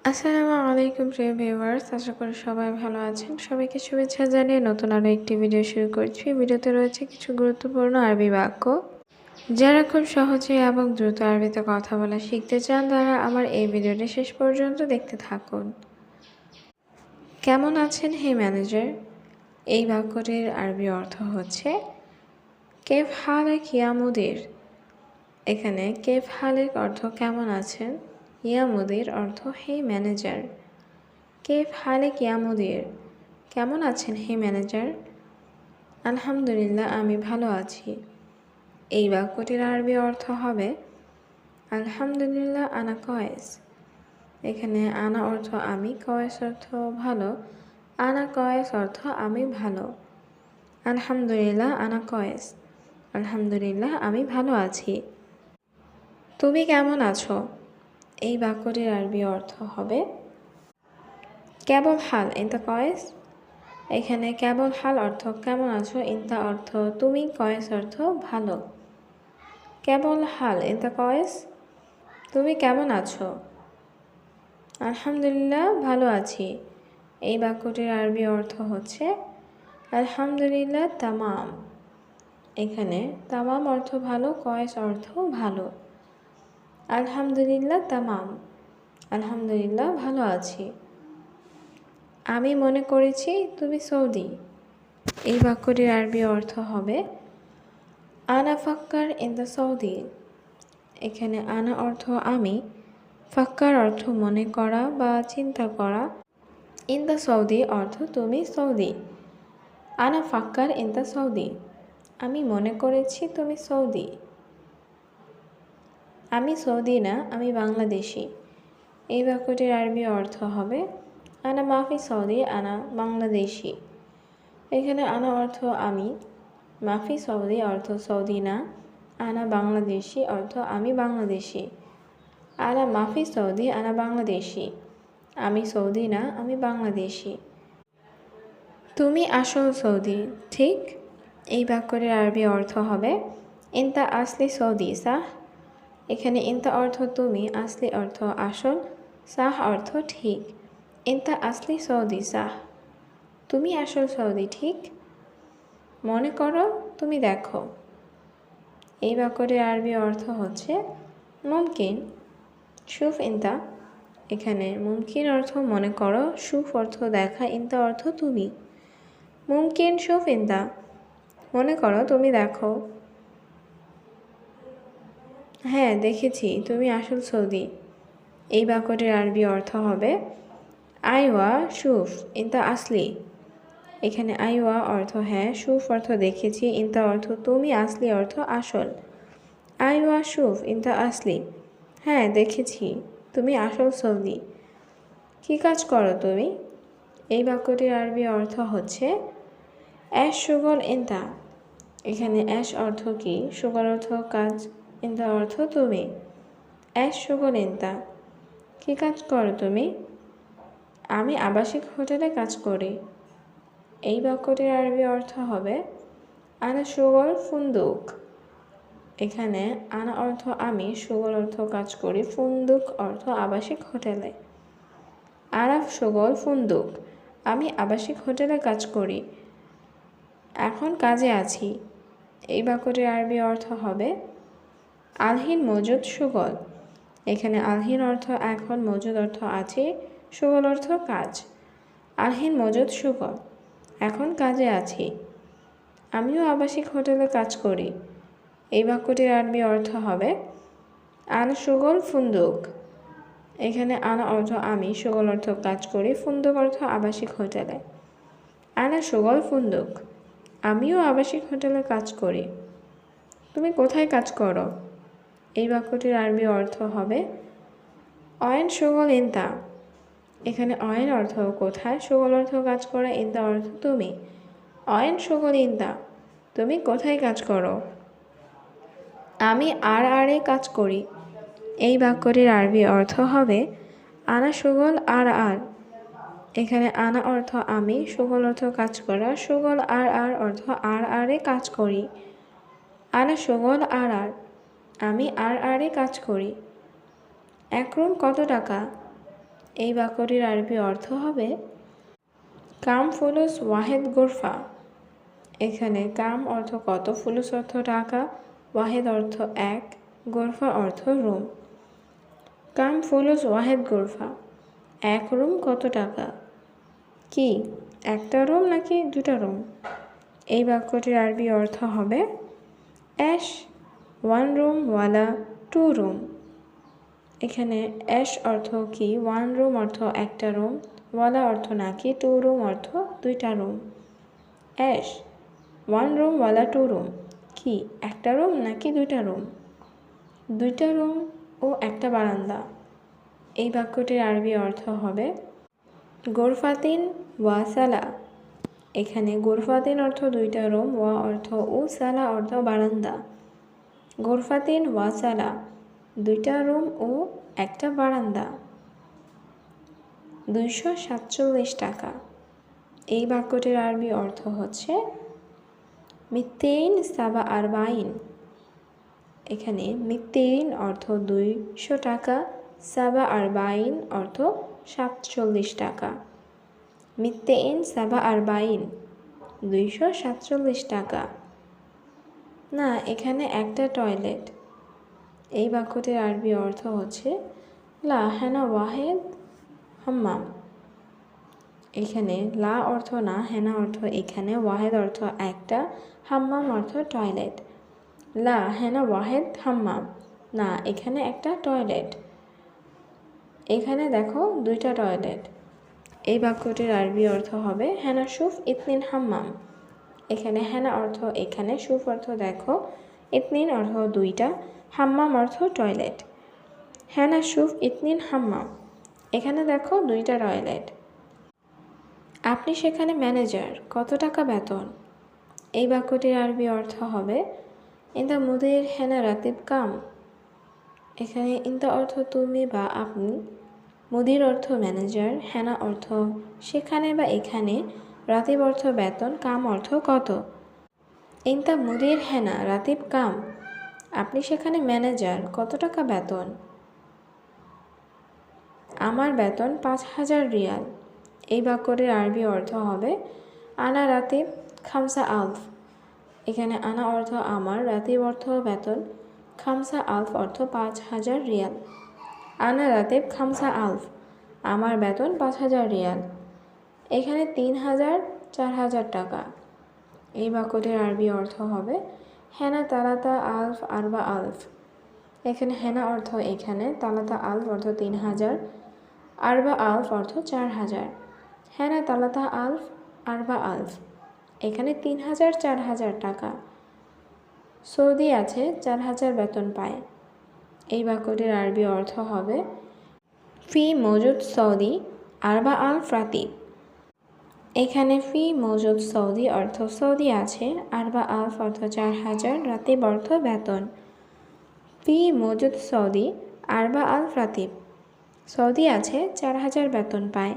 আসসালামু আলাইকুম প্রিয় ভিউয়ার্স, আশা করি সবাই ভালো আছেন। সবাইকে শুভেচ্ছা জানিয়ে নতুন আরও একটি ভিডিও শুরু করছি। ভিডিওতে রয়েছে কিছু গুরুত্বপূর্ণ আরবি বাক্য। যারা খুব সহজে এবং দ্রুত আরবিতে কথা বলা শিখতে চান তারা আমার এই ভিডিওটি শেষ পর্যন্ত দেখতে থাকুন। কেমন আছেন হে ম্যানেজার? এই বাক্যটির আরবি অর্থ হচ্ছে কেফ হালেক ইয়া মুদির। এখানে কেফ হালেক অর্থ কেমন আছেন, ইয়া মুদির অর্থ হে ম্যানেজার। কেফ হালেক ইয়া মুদির, কেমন আছেন হে ম্যানেজার? আলহামদুলিল্লাহ, আমি ভালো আছি। এই বাক্যটির আরবি অর্থ হবে আলহামদুলিল্লাহ আনা কয়েস। এখানে আনা অর্থ আমি, কয়েস অর্থ ভালো, আনা কয়েস অর্থ আমি ভালো। আলহামদুলিল্লাহ আনা কয়েস, আলহামদুলিল্লাহ আমি ভালো আছি। তুমি কেমন আছো? এই বাক্যটির আরবি অর্থ হবে কেবল হাল ইনতা কয়েস। এখানে কেবল হাল অর্থ কেমন আছো, ইনতা অর্থ তুমি, কয়েস অর্থ ভালো। কেবল হাল ইনতা কয়েস, তুমি কেমন আছো? আলহামদুলিল্লাহ ভালো আছি। এই বাক্যটির আরবি অর্থ হচ্ছে আলহামদুলিল্লাহ তামাম। এখানে তামাম অর্থ ভালো, কয়েস অর্থ ভালো। আলহামদুলিল্লাহ তামাম, আলহামদুলিল্লাহ ভালো আছি। আমি মনে করেছি তুমি সৌদি। এই বাক্যটির আরবি অর্থ হবে আনা ফাক্কার ইন দ্য সৌদি। এখানে আনা অর্থ আমি, ফাক্কার অর্থ মনে করা বা চিন্তা করা, ইন দ্য সৌদি অর্থ তুমি সৌদি। আনা ফাক্কার ইন দ্য সৌদি, আমি মনে করেছি তুমি সৌদি। আমি সৌদি না, আমি বাংলাদেশি। এই বাক্যটির আরবি অর্থ হবে আনা মাফি সৌদি, আনা বাংলাদেশি। এখানে আনা অর্থ আমি, মাফি সৌদি অর্থ সৌদি না, আনা বাংলাদেশি অর্থ আমি বাংলাদেশি। আনা মাফি সৌদি, আনা বাংলাদেশি, আমি সৌদি না, আমি বাংলাদেশি। তুমি আসল সৌদি, ঠিক? এই বাক্যটির আরবি অর্থ হবে ইনতা আসলি সৌদি সাহ। এখানে ইনতা অর্থ তুমি, আসলি অর্থ আসল, সাহ অর্থ ঠিক। ইনতা আসলি সৌদি সাহ, তুমি আসল সৌদি, ঠিক? মনে করো, তুমি দেখো। এই বাক্যটির আরবি অর্থ হচ্ছে মুমকিন শুফ ইনতা। এখানে মুমকিন অর্থ মনে করো, শুফ অর্থ দেখা, ইনতা অর্থ তুমি। মুমকিন শুফ ইনতা, মনে করো তুমি দেখো। হ্যাঁ দেখেছি, তুমি আসল সৌদি। এই বাক্যটির আরবি অর্থ হবে আইওয়া শুফ ইনতা আসলি। এখানে আইওয়া অর্থ হ্যাঁ, শুফ অর্থ দেখেছি, ইনতা অর্থ তুমি, আসলি অর্থ আসল। আইওয়া শুফ ইনতা আসলি, হ্যাঁ দেখেছি, তুমি আসল সৌদি। কী কাজ করো তুমি? এই বাক্যটির আরবি অর্থ হচ্ছে অ্যাশ সুগল ইনতা। এখানে অ্যাশ অর্থ কি, সুগল অর্থ কাজ, ইনতা অর্থ তুমি। অ্যাশ সুগল ইনতা, কী কাজ করো তুমি? আমি আবাসিক হোটেলে কাজ করি। এই বাক্যটির আরবি অর্থ হবে আনা সুগল ফুন্দুক। এখানে আনা অর্থ আমি, সুগল অর্থ কাজ করি, ফুন্দুক অর্থ আবাসিক হোটেলে। আনা সুগল ফুন্দুক, আমি আবাসিক হোটেলে কাজ করি। এখন কাজে আছি। এই বাক্যটির আরবি অর্থ হবে আলহিন মজুদ সুগল। এখানে আলহিন অর্থ এখন, মজুদ অর্থ আছে, সুগল অর্থ কাজ। আলহিন মজুদ সুগল, এখন কাজে আছি। আমিও আবাসিক হোটেলে কাজ করি। এই বাক্যটির আরবি অর্থ হবে আনা সুগল ফুন্দুক। এখানে আনা অর্থ আমি, সুগল অর্থ কাজ করি, ফুন্দুক অর্থ আবাসিক হোটেলে। আনা সুগল ফুন্দুক, আমিও আবাসিক হোটেলে কাজ করি। তুমি কোথায় কাজ করো? এই বাক্যটির আরবি অর্থ হবে অয়েন সুগল ইনতা। এখানে অয়েন অর্থ কোথায়, সুগল অর্থ কাজ করা, ইনতা অর্থ তুমি। অয়েন সুগল ইনতা, তুমি কোথায় কাজ করো? আমি আর কাজ করি। এই বাক্যটির আরবি অর্থ হবে আনা সুগল আর। এখানে আনা অর্থ আমি, সুগল অর্থ কাজ করা, সুগল আর অর্থ আরে কাজ করি। আনা সুগল আর, আমি আরে কাজ করি। এক রুম কত টাকা? এই বাক্যটির আরবি অর্থ হবে কাম ফুলুস ওয়াহেদ গোরফা। এখানে কাম অর্থ কত, ফুলুস অর্থ টাকা, ওয়াহেদ অর্থ এক, গোরফা অর্থ রুম। কাম ফুলুস ওয়াহেদ গোরফা, এক রুম কত টাকা। কি একটা রুম নাকি দুটা রুম? এই বাক্যটির আরবি অর্থ হবে অ্যাশ ওয়ান রুম ওয়ালা টু রুম। এখানে অ্যাশ অর্থ কি, ওয়ান রুম অর্থ একটা রুম, ওয়ালা অর্থ নাকি, টু রুম অর্থ দুইটা রুম। অ্যাশ ওয়ান রুম ওয়ালা টু রুম, কি একটা রুম নাকি দুইটা রুম? দুইটা রুম ও একটা বারান্দা। এই বাক্যটির আরবি অর্থ হবে গোরফাতিন ওয়া সালা। এখানে গোরফাতিন অর্থ দুইটা রুম, ওয়া অর্থ ও, সালা অর্থ বারান্দা। গোরফাতিন ওয়া সালা, দুইটা রুম ও একটা বারান্দা। 247 টাকা। এই বাক্যটির আরবি অর্থ হচ্ছে মিত্তেইন সাবা আরবাইন। এখানে মিত্তেইন অর্থ 200 টাকা, সাবা আরবাইন অর্থ 47 টাকা। মিত্তেইন সাবা আরবাইন, 247 টাকা। না, এখানে একটা টয়লেট। এই বাক্যটির আরবি অর্থ হচ্ছে লা হেনা ওয়াহেদ হাম্মাম। এখানে লা অর্থ না, হেনা অর্থ এখানে, ওয়াহেদ অর্থ একটা, হাম্মাম অর্থ টয়লেট। লা হেনা ওয়াহেদ হাম্মাম, না এখানে একটা টয়লেট। এখানে দেখো দুইটা টয়লেট। এই বাক্যটির আরবি অর্থ হবে হেনা শুফ ইতনিন হাম্মাম। এখানে হেনা অর্থ এখানে, শুফ অর্থ দেখো, ইতনিন অর্থ দুইটা, হাম্মাম অর্থ টয়লেট। হেনা শুফ ইতনিন হাম্মাম, এখানে দেখো দুইটা টয়লেট। আপনি সেখানে ম্যানেজার, কত টাকা বেতন? এই বাক্যটির আরবি অর্থ হবে ইনতা মুদির হেনা রাতিব কাম। এখানে ইনতা অর্থ তুমি বা আপনি, মুদির অর্থ ম্যানেজার, হেনা অর্থ সেখানে বা এখানে, রাতিব অর্থ বেতন, কাম অর্থ কত। ইনতা মুদির হেনা রাতিব কাম, আপনি সেখানে ম্যানেজার, কত টাকা বেতন? আমার বেতন 5000 রিয়াল। এই বাক্যটির আরবি অর্থ হবে আনা রাতিব খামসা আলফ। এখানে আনা অর্থ আমার, রাতিব অর্থ বেতন, খামসা আলফ অর্থ 5000 রিয়াল। আনা রাতিব খামসা আলফ, আমার বেতন 5000 রিয়াল। এখানে 3000 4000 টাকা। এই বাক্যটির আরবি অর্থ হবে হেনা তালাতা আলফ আরবা আলফ। এখানে হেনা অর্থ এখানে, তালাতা আলফ অর্থ 3000, আরবা আলফ অর্থ 4000। হেনা তালাতা আলফ আরবা আলফ, এখানে 3000 4000 টাকা। সৌদি আছে 4000 বেতন পায়। এই বাক্যটির আরবি অর্থ হবে ফি মৌজুদ সৌদি আরবা আলফ রাতিব। এখানে ফি মৌজুদ সৌদি অর্থ সৌদি আছে, আরবা আলফ অর্থ 4000, রাতিব অর্থ বেতন। ফি মৌজুদ সৌদি আরবা আলফ রাতিব, সৌদি আছে 4000 বেতন পায়।